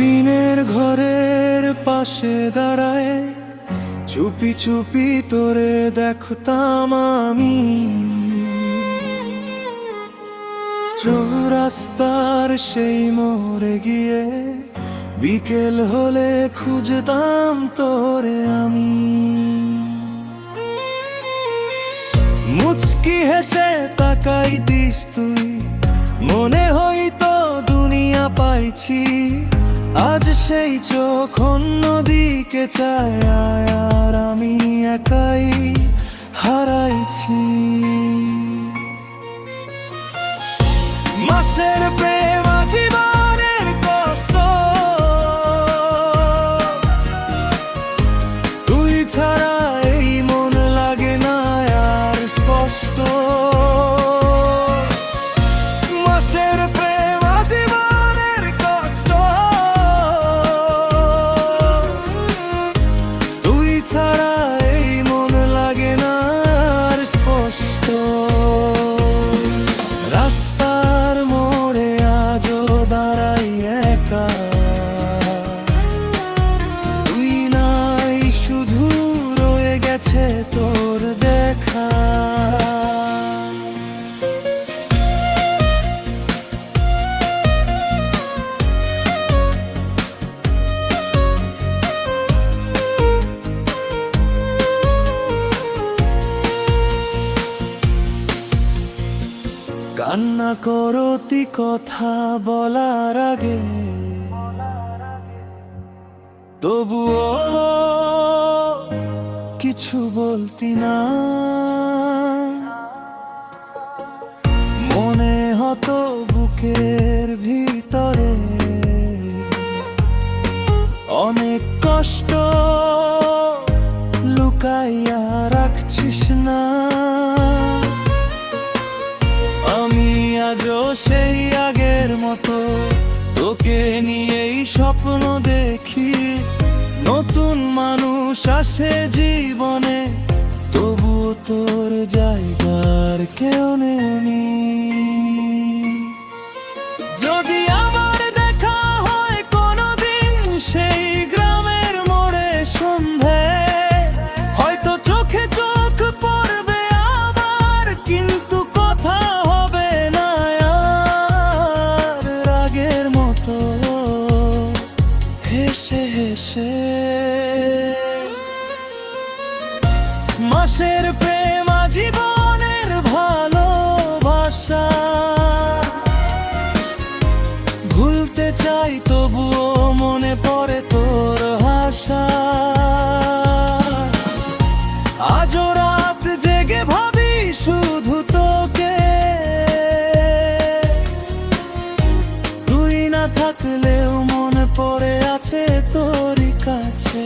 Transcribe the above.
টিনের ঘরের পাশে দাঁড়ায় চুপি চুপি তোরে দেখতাম আমি। চৌরাস্তার সেই মোড়ে গিয়ে বিকেল হলে খুঁজতাম তোরে আমি। মুচকি হেসে তাকাই দিস তুই, মনে হইতো দুনিয়া পাইছি। আজ সেই চোখ অন্যদিকে চায়, আর আমি একাই হারাইছি। মাসের প্রেম জীবনের কষ্ট, তুই ছাড়া এই মন লাগে না আর স্পষ্ট। মাসের প্রেম জীবনের কষ্ট, তুই ছাড়া এই মন লাগে না আর স্পষ্ট। রাস্তার মোড়ে আজও দাঁড়াই একা, তুই নাই শুধু রয়ে গেছে তোর দেখা। কান্না করতি কথা বলার আগে, তবুও কিছু বলতি না। মনে হতো বুকের ভিতরে অনেক কষ্ট লুকাইয়া রাখছিস না। আমি আজও সেই আগের মতো তোকে নিয়েই স্বপ্ন দেখি। নতুন মানুষ আসে জীবনে, তবুও তোর জায়গার কেউ নেই। যদি আবার দেখা হয় কোনোদিন সেই গ্রামের মোড়ে সন্ধে, হয়তো চোখে চোখ পড়বে আবার, কিন্তু কথা হবে না আর আগের মতো হেসে হেসে। মাসের প্রেম জীবনের ভালোবাসা, ভুলতে চাই তবুও মনে পড়ে তোর হাসা। আজও রাত জেগে ভাবি শুধু তোকে, তুই না থাকলেও মনে পড়ে আছে তোরই কাছে।